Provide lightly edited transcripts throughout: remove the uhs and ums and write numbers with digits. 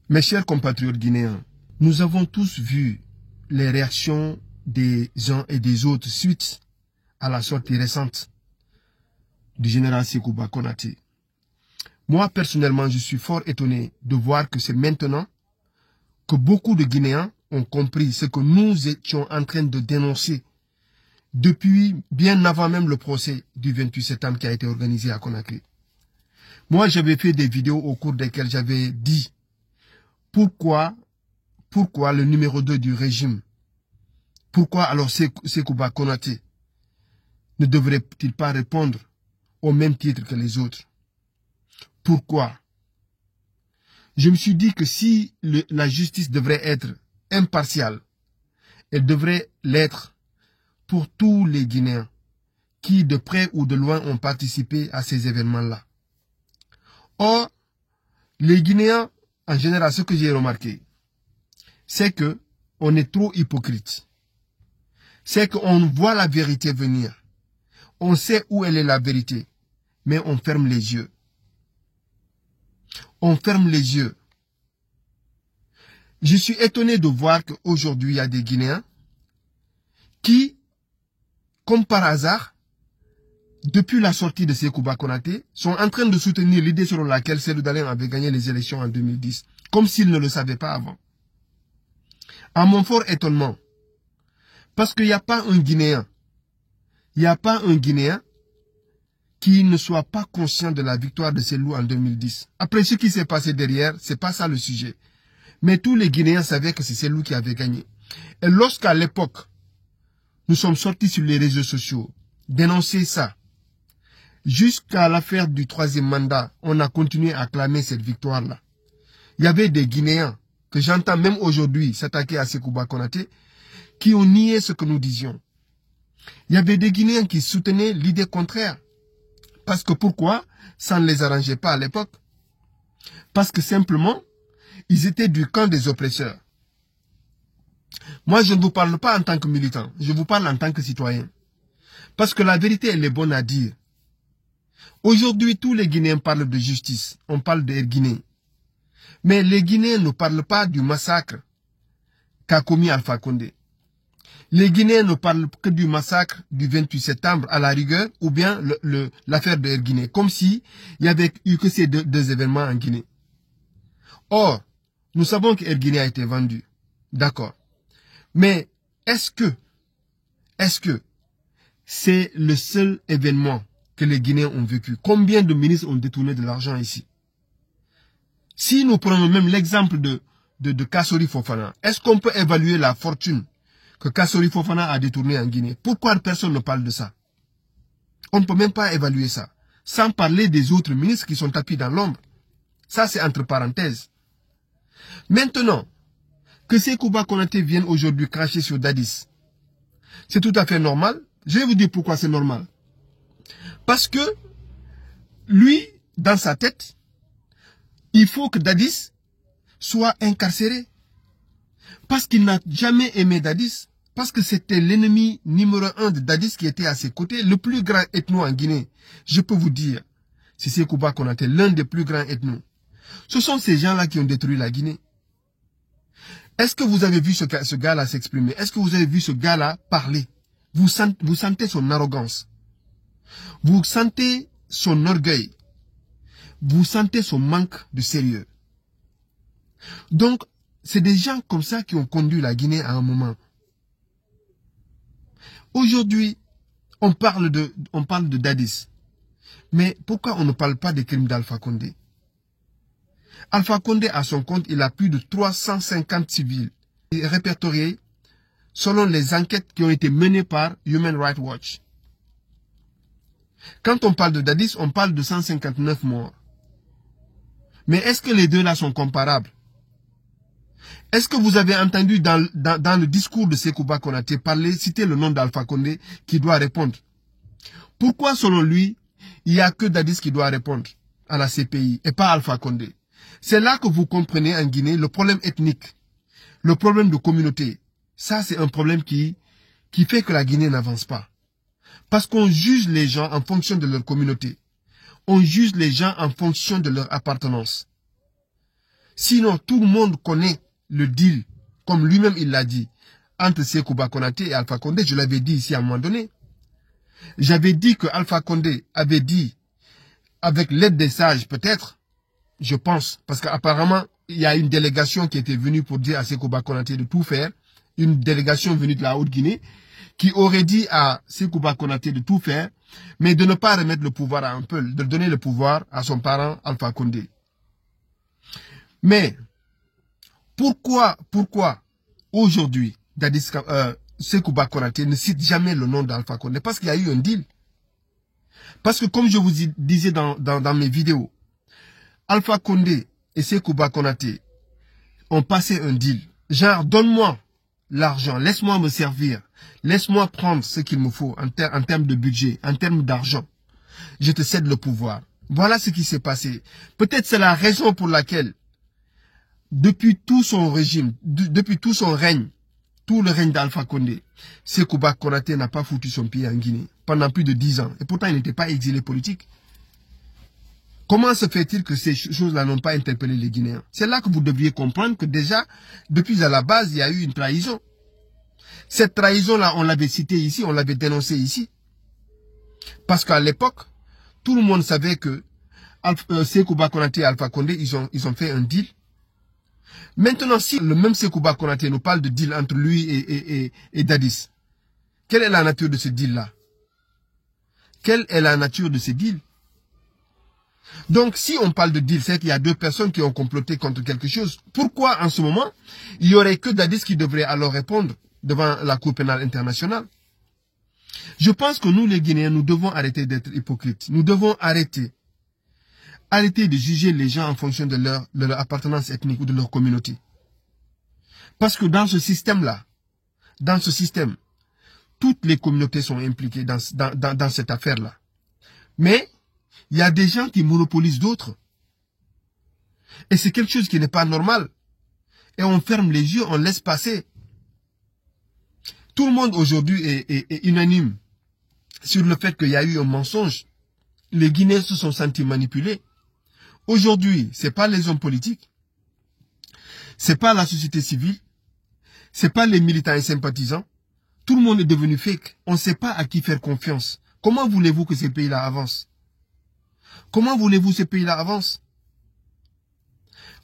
Mes chers compatriotes guinéens, nous avons tous vu les réactions des uns et des autres suite à la sortie récente du général Sekouba Konaté. Moi, personnellement, je suis fort étonné de voir que c'est maintenant que beaucoup de Guinéens ont compris ce que nous étions en train de dénoncer depuis bien avant même le procès du 28 septembre qui a été organisé à Conakry. Moi, j'avais fait des vidéos au cours desquelles j'avais dit pourquoi le numéro 2 du régime, pourquoi alors Sekouba Konaté ne devrait-il pas répondre au même titre que les autres? Pourquoi? Je me suis dit que si la justice devrait être impartiale, elle devrait l'être pour tous les Guinéens qui, de près ou de loin, ont participé à ces événements-là. Or, les Guinéens, en général, ce que j'ai remarqué, c'est que on est trop hypocrite. C'est qu'on voit la vérité venir. On sait où elle est la vérité, mais on ferme les yeux. On ferme les yeux. Je suis étonné de voir qu'aujourd'hui, il y a des Guinéens qui, comme par hasard, depuis la sortie de Sekouba Konaté, sont en train de soutenir l'idée selon laquelle Cellou Dalein avait gagné les élections en 2010, comme s'ils ne le savaient pas avant. À mon fort étonnement, parce qu'il n'y a pas un Guinéen, qui ne soit pas conscient de la victoire de Cellou en 2010. Après ce qui s'est passé derrière, c'est pas ça le sujet. Mais tous les Guinéens savaient que c'est Cellou qui avait gagné. Et lorsqu'à l'époque, nous sommes sortis sur les réseaux sociaux, dénoncer ça, jusqu'à l'affaire du 3e mandat, on a continué à clamer cette victoire-là. Il y avait des Guinéens, que j'entends même aujourd'hui s'attaquer à Sekouba Konaté, qui ont nié ce que nous disions. Il y avait des Guinéens qui soutenaient l'idée contraire. Parce que pourquoi? Ça ne les arrangeait pas à l'époque. Parce que simplement, ils étaient du camp des oppresseurs. Moi, je ne vous parle pas en tant que militant. Je vous parle en tant que citoyen. Parce que la vérité, elle est bonne à dire. Aujourd'hui, tous les Guinéens parlent de justice. On parle de Guinée. Mais les Guinéens ne parlent pas du massacre qu'a commis Alpha Condé. Les Guinéens ne parlent que du massacre du 28 septembre à la rigueur ou bien l'affaire de Guinée. Comme si il n'y avait eu que ces deux événements en Guinée. Or, nous savons que Guinée a été vendu. D'accord. Mais est-ce que c'est le seul événement que les Guinéens ont vécu? Combien de ministres ont détourné de l'argent ici? Si nous prenons même l'exemple de Kassori Fofana, est-ce qu'on peut évaluer la fortune que Kassori Fofana a détournée en Guinée? Pourquoi personne ne parle de ça? On ne peut même pas évaluer ça. Sans parler des autres ministres qui sont tapis dans l'ombre. Ça, c'est entre parenthèses. Maintenant, que Sekouba Konaté vienne aujourd'hui cracher sur Dadis, c'est tout à fait normal. Je vais vous dire pourquoi c'est normal. Parce que, lui, dans sa tête, il faut que Dadis soit incarcéré. Parce qu'il n'a jamais aimé Dadis. Parce que c'était l'ennemi numéro 1 de Dadis qui était à ses côtés. Le plus grand ethno en Guinée, je peux vous dire, c'est Sekouba Konaté, l'un des plus grands ethnos. Ce sont ces gens-là qui ont détruit la Guinée. Est-ce que vous avez vu ce gars-là s'exprimer? Est-ce que vous avez vu ce gars-là parler? Vous sentez son arrogance. Vous sentez son orgueil. Vous sentez son manque de sérieux. Donc, c'est des gens comme ça qui ont conduit la Guinée à un moment. Aujourd'hui, on parle de Dadis. Mais pourquoi on ne parle pas des crimes d'Alpha Condé? Alpha Condé, à son compte, il a plus de 350 civils répertoriés selon les enquêtes qui ont été menées par Human Rights Watch. Quand on parle de Dadis, on parle de 159 morts. Mais est-ce que les deux là sont comparables? Est-ce que vous avez entendu dans le discours de Sekouba Konaté citer le nom d'Alpha Condé qui doit répondre? Pourquoi, selon lui, il n'y a que Dadis qui doit répondre à la CPI et pas Alpha Condé? C'est là que vous comprenez en Guinée le problème ethnique, le problème de communauté. Ça, c'est un problème qui fait que la Guinée n'avance pas. Parce qu'on juge les gens en fonction de leur communauté. On juge les gens en fonction de leur appartenance. Sinon, tout le monde connaît le deal, comme lui-même il l'a dit, entre Sekouba Konaté et Alpha Condé. Je l'avais dit ici à un moment donné. J'avais dit que Alpha Condé avait dit, avec l'aide des sages peut-être, je pense, parce qu'apparemment, il y a une délégation qui était venue pour dire à Sekouba Konaté de tout faire, une délégation venue de la Haute-Guinée, qui aurait dit à Sekouba Konaté de tout faire, mais de ne pas remettre le pouvoir à un peuple, de donner le pouvoir à son parent Alpha Condé. Mais, pourquoi aujourd'hui, Sekouba Konaté ne cite jamais le nom d'Alpha Condé? Parce qu'il y a eu un deal. Parce que comme je vous disais dans mes vidéos, Alpha Condé et Sekouba Konaté ont passé un deal. Genre, donne-moi l'argent, laisse-moi me servir, laisse-moi prendre ce qu'il me faut en termes de budget, en termes d'argent. Je te cède le pouvoir. Voilà ce qui s'est passé. Peut-être c'est la raison pour laquelle, depuis tout son régime, depuis tout son règne, tout le règne d'Alpha Condé, Sekouba Konaté n'a pas foutu son pied en Guinée pendant plus de 10 ans. Et pourtant, il n'était pas exilé politique. Comment se fait-il que ces choses-là n'ont pas interpellé les Guinéens? C'est là que vous devriez comprendre que déjà, depuis à la base, il y a eu une trahison. Cette trahison-là, on l'avait citée ici, on l'avait dénoncée ici. Parce qu'à l'époque, tout le monde savait que Sekouba Konaté et Alpha Condé, ils ont fait un deal. Maintenant, si le même Sekouba Konaté nous parle de deal entre lui et Dadis, quelle est la nature de ce deal-là? Quelle est la nature de ce deal? Donc, si on parle de deal, c'est qu'il y a deux personnes qui ont comploté contre quelque chose. Pourquoi, en ce moment, il n'y aurait que Dadis qui devrait alors répondre devant la Cour pénale internationale? Je pense que nous, les Guinéens, nous devons arrêter d'être hypocrites. Nous devons arrêter de juger les gens en fonction de leur appartenance ethnique ou de leur communauté. Parce que dans ce système-là, toutes les communautés sont impliquées dans cette affaire-là. Mais, il y a des gens qui monopolisent d'autres. Et c'est quelque chose qui n'est pas normal. Et on ferme les yeux, on laisse passer. Tout le monde aujourd'hui est unanime sur le fait qu'il y a eu un mensonge. Les Guinéens se sont sentis manipulés. Aujourd'hui, c'est pas les hommes politiques, c'est pas la société civile, c'est pas les militants et sympathisants. Tout le monde est devenu fake. On ne sait pas à qui faire confiance. Comment voulez-vous que ces pays-là avancent? Comment voulez-vous que ces pays-là avancent?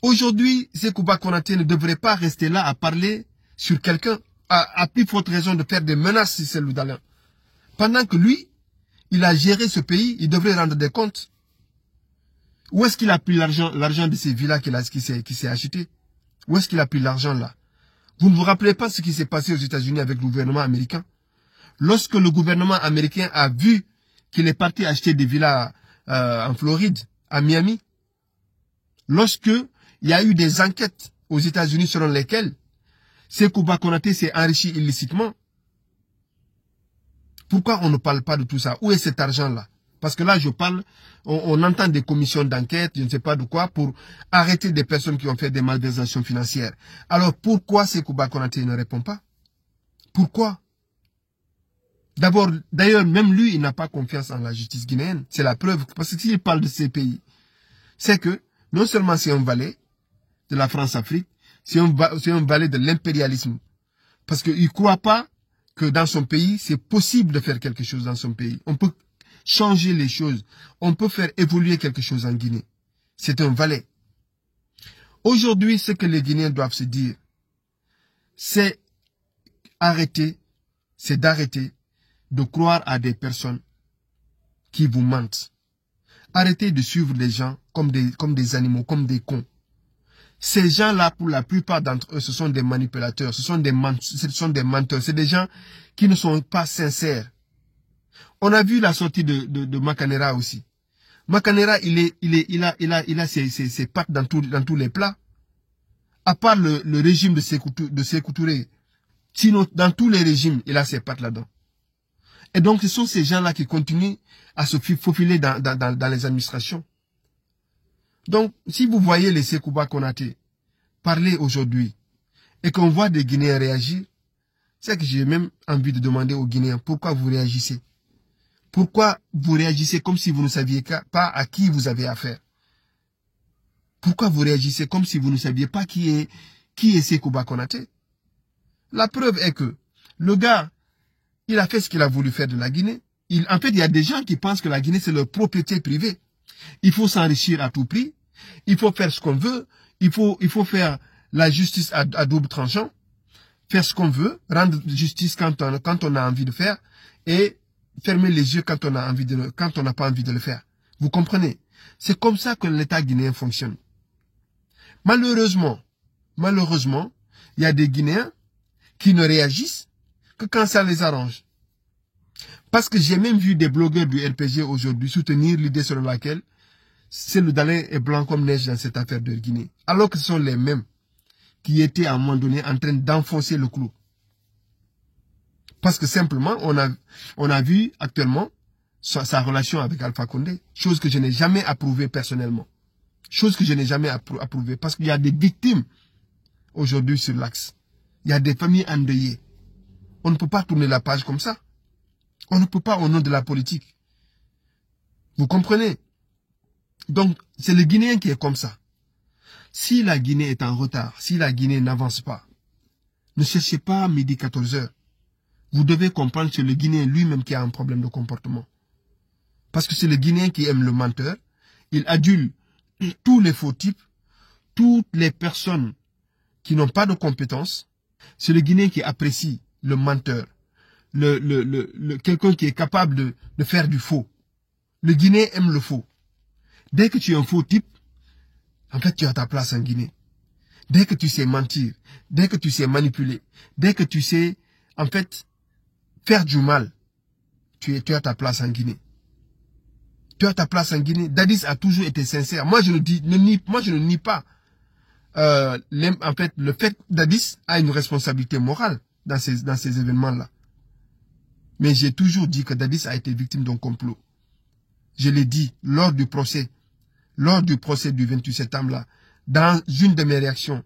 Aujourd'hui, Sekouba Konaté ne devrait pas rester là à parler sur quelqu'un, à plus forte raison de faire des menaces sur celle d'Alain. Pendant que lui, il a géré ce pays, il devrait rendre des comptes. Où est-ce qu'il a pris l'argent de ces villas qu'il s'est acheté? Où est-ce qu'il a pris l'argent là? Vous ne vous rappelez pas ce qui s'est passé aux États-Unis avec le gouvernement américain? Lorsque le gouvernement américain a vu qu'il est parti acheter des villas en Floride, à Miami, lorsque il y a eu des enquêtes aux États-Unis selon lesquelles Sekouba Konaté s'est enrichi illicitement, pourquoi on ne parle pas de tout ça? Où est cet argent-là? Parce que là, je parle, on entend des commissions d'enquête, je ne sais pas de quoi, pour arrêter des personnes qui ont fait des malversations financières. Alors, pourquoi Sekouba Konaté ne répond pas? Pourquoi? D'abord, d'ailleurs, même lui, il n'a pas confiance en la justice guinéenne. C'est la preuve. Parce que s'il parle de ces pays, c'est que, non seulement c'est un valet de la France-Afrique, c'est un valet de l'impérialisme. Parce qu'il ne croit pas que dans son pays, c'est possible de faire quelque chose dans son pays. On peut changer les choses. On peut faire évoluer quelque chose en Guinée. C'est un valet. Aujourd'hui, ce que les Guinéens doivent se dire, c'est d'arrêter de croire à des personnes qui vous mentent. Arrêtez de suivre les gens comme des animaux, comme des cons. Ces gens-là, pour la plupart d'entre eux, ce sont des manipulateurs, ce sont des menteurs, c'est des gens qui ne sont pas sincères. On a vu la sortie de Makanera aussi. Makanera, il a ses pattes dans tous les plats. À part le régime de Sékou Touré. Sinon, dans tous les régimes, il a ses pattes là-dedans. Et donc, ce sont ces gens-là qui continuent à se faufiler dans les administrations. Donc, si vous voyez les Sekouba Konaté parler aujourd'hui et qu'on voit des Guinéens réagir, c'est que j'ai même envie de demander aux Guinéens pourquoi vous réagissez. Pourquoi vous réagissez comme si vous ne saviez pas à qui vous avez affaire? Pourquoi vous réagissez comme si vous ne saviez pas qui est Sekouba Konaté? La preuve est que le gars, il a fait ce qu'il a voulu faire de la Guinée. En fait, il y a des gens qui pensent que la Guinée, c'est leur propriété privée. Il faut s'enrichir à tout prix. Il faut faire ce qu'on veut. Il faut faire la justice à double tranchant. Faire ce qu'on veut. Rendre justice quand on a envie de faire. Et fermer les yeux quand on n'a pas envie de le faire. Vous comprenez? C'est comme ça que l'État guinéen fonctionne. Malheureusement, il y a des Guinéens qui ne réagissent que quand ça les arrange. Parce que j'ai même vu des blogueurs du RPG aujourd'hui soutenir l'idée selon laquelle Cellou Dalein est blanc comme neige dans cette affaire de Guinée. Alors que ce sont les mêmes qui étaient à un moment donné en train d'enfoncer le clou. Parce que simplement, on a vu actuellement sa relation avec Alpha Condé. Chose que je n'ai jamais approuvée personnellement. Chose que je n'ai jamais approuvée. Parce qu'il y a des victimes aujourd'hui sur l'axe. Il y a des familles endeuillées. On ne peut pas tourner la page comme ça. On ne peut pas au nom de la politique. Vous comprenez? Donc, c'est le Guinéen qui est comme ça. Si la Guinée est en retard, si la Guinée n'avance pas, ne cherchez pas à midi 14h. Vous devez comprendre que c'est le Guinéen lui-même qui a un problème de comportement. Parce que c'est le Guinéen qui aime le menteur. Il adule tous les faux types, toutes les personnes qui n'ont pas de compétences. C'est le Guinéen qui apprécie le menteur. Quelqu'un qui est capable de faire du faux. Le Guinéen aime le faux. Dès que tu es un faux type, en fait, tu as ta place en Guinée. Dès que tu sais mentir, dès que tu sais manipuler, dès que tu sais, en fait, faire du mal, tu as ta place en Guinée. Tu as ta place en Guinée. Dadis a toujours été sincère. Moi, je ne nie pas. En fait, le fait Dadis a une responsabilité morale dans ces événements-là. Mais j'ai toujours dit que Dadis a été victime d'un complot. Je l'ai dit lors du procès du 28 septembre, là, dans une de mes réactions,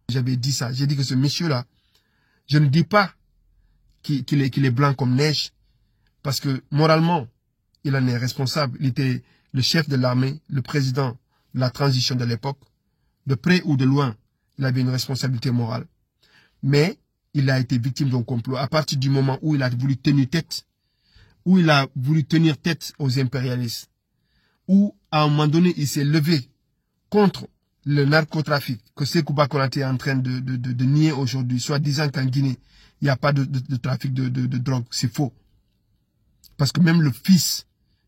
j'avais dit ça. J'ai dit que ce monsieur-là, je ne dis pas qu'il est blanc comme neige, parce que moralement, il en est responsable. Il était le chef de l'armée, le président de la transition de l'époque. De près ou de loin, il avait une responsabilité morale. Mais il a été victime d'un complot à partir du moment où il a voulu tenir tête, aux impérialistes, où à un moment donné, il s'est levé contre le narcotrafic que Sekouba Konaté est en train de nier aujourd'hui, soit disant qu'en Guinée, il n'y a pas de trafic de drogue. C'est faux. Parce que même le fils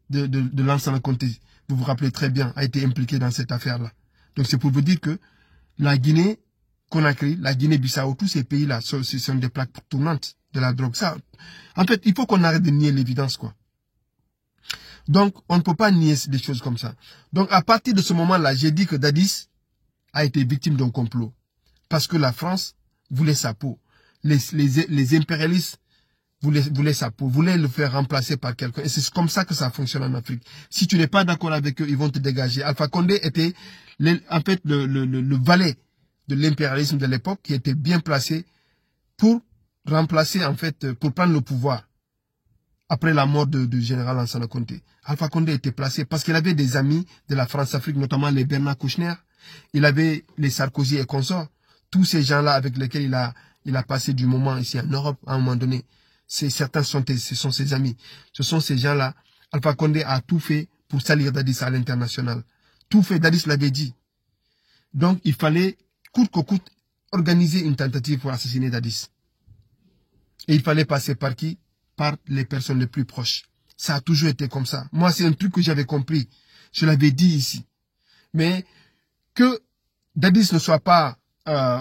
de Lansana Conté, vous vous rappelez très bien, a été impliqué dans cette affaire-là. Donc c'est pour vous dire que la Guinée, Conakry, la Guinée-Bissau, tous ces pays-là, ce sont des plaques tournantes de la drogue. Ça, en fait, il faut qu'on arrête de nier l'évidence, quoi. Donc, on ne peut pas nier des choses comme ça. Donc, à partir de ce moment-là, j'ai dit que Dadis a été victime d'un complot. Parce que la France voulait sa peau. Les impérialistes voulaient sa peau, voulaient le faire remplacer par quelqu'un. Et c'est comme ça que ça fonctionne en Afrique. Si tu n'es pas d'accord avec eux, ils vont te dégager. Alpha Condé était en fait le valet de l'impérialisme de l'époque qui était bien placé pour remplacer, en fait, pour prendre le pouvoir après la mort du général Lansana Conté. Alpha Condé était placé parce qu'il avait des amis de la France-Afrique, notamment les Bernard Kouchner. Il avait les Sarkozy et consorts. Tous ces gens-là avec lesquels il a passé du moment ici en Europe à un moment donné. Certains ce sont ses amis. Ce sont ces gens-là. Alpha Condé a tout fait pour salir Dadis à l'international. Tout fait, Dadis l'avait dit. Donc, il fallait, coûte que coûte, organiser une tentative pour assassiner Dadis. Et il fallait passer par qui? Par les personnes les plus proches. Ça a toujours été comme ça. Moi, c'est un truc que j'avais compris. Je l'avais dit ici. Mais que Dadis ne soit pas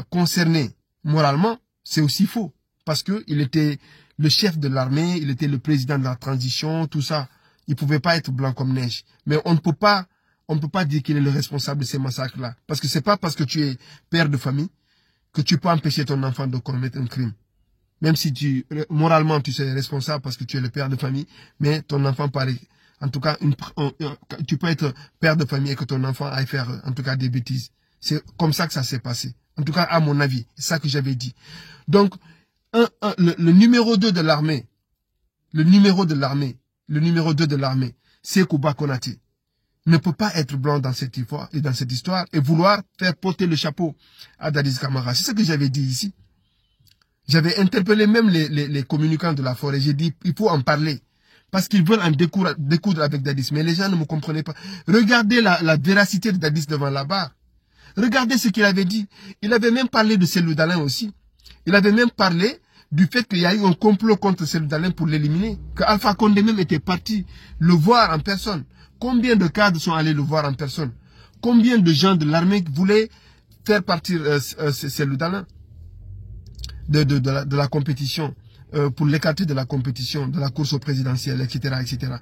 concerné moralement, c'est aussi faux. Parce qu'il était le chef de l'armée, il était le président de la transition, tout ça. Il ne pouvait pas être blanc comme neige. Mais on ne peut pas dire qu'il est le responsable de ces massacres-là. Parce que c'est pas parce que tu es père de famille que tu peux empêcher ton enfant de commettre un crime. Même si moralement, tu es responsable parce que tu es le père de famille, mais ton enfant paraît, en tout cas, tu peux être père de famille et que ton enfant aille faire, en tout cas, des bêtises. C'est comme ça que ça s'est passé. En tout cas, à mon avis. C'est ça que j'avais dit. Donc, le numéro 2 de l'armée, Sekouba Konaté, ne peut pas être blanc dans cette histoire et vouloir faire porter le chapeau à Dadis Camara. C'est ce que j'avais dit ici. J'avais interpellé même les communicants de la forêt. J'ai dit, il faut en parler. Parce qu'ils veulent en découdre avec Dadis. Mais les gens ne me comprenaient pas. Regardez la véracité de Dadis devant la barre. Regardez ce qu'il avait dit. Il avait même parlé de Cellou Dalein aussi. Il avait même parlé du fait qu'il y a eu un complot contre Cellou Dalein pour l'éliminer. Que Alpha Condé même était parti le voir en personne. Combien de cadres sont allés le voir en personne? Combien de gens de l'armée voulaient faire partir Cellou Dalein de la compétition, pour l'écarter de la compétition, de la course au présidentiel, etc., etc.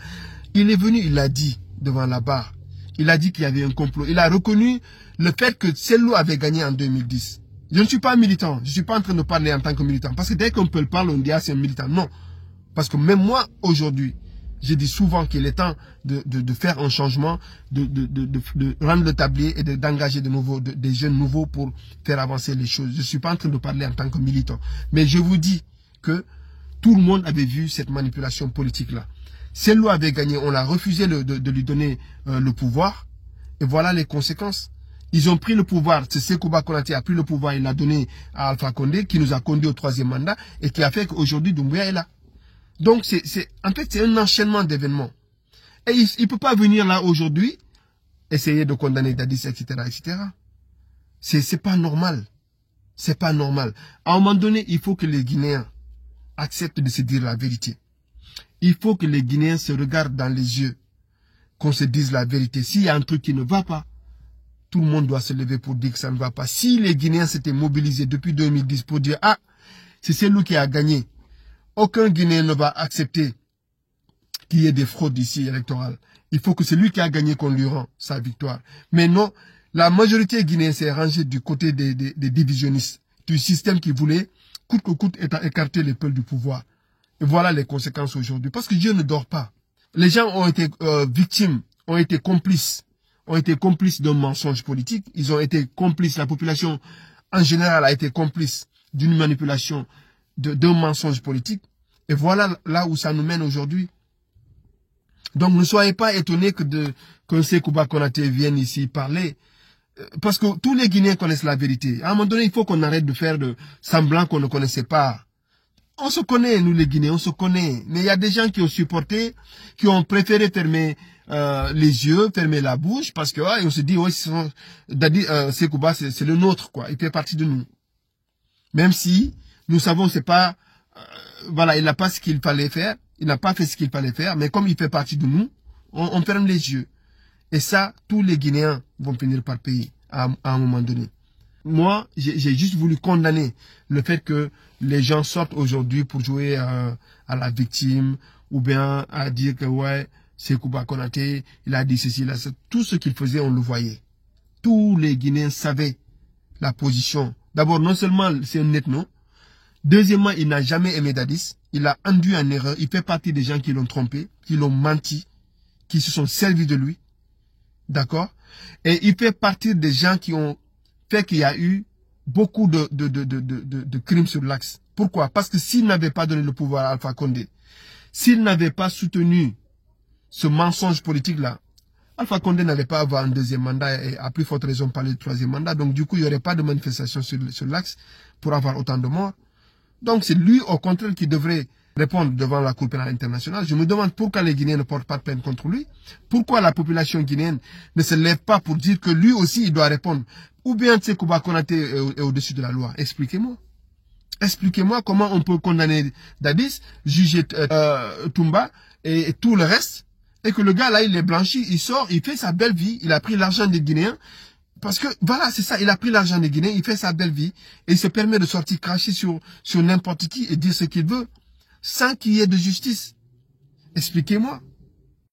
Il est venu, il l'a dit devant la barre. Il a dit qu'il y avait un complot. Il a reconnu le fait que Cellou avait gagné en 2010. Je ne suis pas militant. Je ne suis pas en train de parler en tant que militant. Parce que dès qu'on peut le parler, on dit, ah, c'est un militant. Non. Parce que même moi, aujourd'hui, je dis souvent qu'il est temps de faire un changement, de rendre le tablier et d'engager des jeunes nouveaux pour faire avancer les choses. Je ne suis pas en train de parler en tant que militant. Mais je vous dis que tout le monde avait vu cette manipulation politique-là. Cellou avait gagné, on a refusé de lui donner le pouvoir. Et voilà les conséquences. Ils ont pris le pouvoir, c'est Sekouba Konaté a pris le pouvoir, il l'a donné à Alpha Condé, qui nous a conduit au 3e mandat, et qui a fait qu'aujourd'hui Doumbouya est là. Donc, en fait, c'est un enchaînement d'événements. Et il ne peut pas venir là aujourd'hui, essayer de condamner Dadis, etc., etc. C'est pas normal. C'est pas normal. À un moment donné, il faut que les Guinéens acceptent de se dire la vérité. Il faut que les Guinéens se regardent dans les yeux, qu'on se dise la vérité. S'il y a un truc qui ne va pas, tout le monde doit se lever pour dire que ça ne va pas. Si les Guinéens s'étaient mobilisés depuis 2010 pour dire, ah, c'est celui qui a gagné, aucun Guinéen ne va accepter qu'il y ait des fraudes ici électorales. Il faut que c'est lui qui a gagné qu'on lui rend sa victoire. Mais non, la majorité guinéenne s'est rangée du côté des divisionnistes, du système qui voulait, coûte que coûte, écarter les peuples du pouvoir. Et voilà les conséquences aujourd'hui. Parce que Dieu ne dort pas. Les gens ont été victimes, ont été complices d'un mensonge politique. Ils ont été complices, la population en général a été complice d'une manipulation, d'un mensonge politique. Et voilà là où ça nous mène aujourd'hui. Donc ne soyez pas étonnés que Sekouba Konaté vienne ici parler. Parce que tous les Guinéens connaissent la vérité. À un moment donné, il faut qu'on arrête de faire de semblant qu'on ne connaissait pas. On se connaît, nous les Guinéens, on se connaît. Mais il y a des gens qui ont supporté, qui ont préféré fermer les yeux, fermer la bouche, parce que on se dit, Sekouba, c'est le nôtre, quoi. Il fait partie de nous. Même si nous savons, c'est pas, voilà, il n'a pas ce qu'il fallait faire, il n'a pas fait ce qu'il fallait faire, mais comme il fait partie de nous, on ferme les yeux. Et ça, tous les Guinéens vont finir par payer à un moment donné. Moi, j'ai juste voulu condamner le fait que les gens sortent aujourd'hui pour jouer à la victime ou bien à dire que ouais, Sekouba Konaté, il a dit ceci, là, tout ce qu'il faisait, on le voyait. Tous les Guinéens savaient la position. D'abord, non seulement c'est un net non. Deuxièmement, il n'a jamais aimé Dadis. Il a induit en erreur. Il fait partie des gens qui l'ont trompé, qui l'ont menti, qui se sont servis de lui. D'accord? Et il fait partie des gens qui ont fait qu'il y a eu beaucoup de crimes sur l'axe. Pourquoi? Parce que s'il n'avait pas donné le pouvoir à Alpha Condé, s'il n'avait pas soutenu ce mensonge politique-là, Alpha Condé n'allait pas avoir un 2e mandat et à plus forte raison parler de 3e mandat. Donc du coup, il n'y aurait pas de manifestation sur l'axe pour avoir autant de morts. Donc c'est lui, au contraire, qui devrait répondre devant la Cour pénale internationale. Je me demande pourquoi les Guinéens ne portent pas de plainte contre lui. Pourquoi la population guinéenne ne se lève pas pour dire que lui aussi, il doit répondre. Ou bien Sekouba Konaté est au-dessus de la loi. Expliquez-moi. Expliquez-moi comment on peut condamner Dadis, juger Toumba et tout le reste. Et que le gars là, il est blanchi, il sort, il fait sa belle vie. Il a pris l'argent des Guinéens. Parce que, voilà, c'est ça, il a pris l'argent des Guinéens, il fait sa belle vie. Et il se permet de sortir cracher sur n'importe qui et dire ce qu'il veut. Sans qu'il y ait de justice. Expliquez-moi.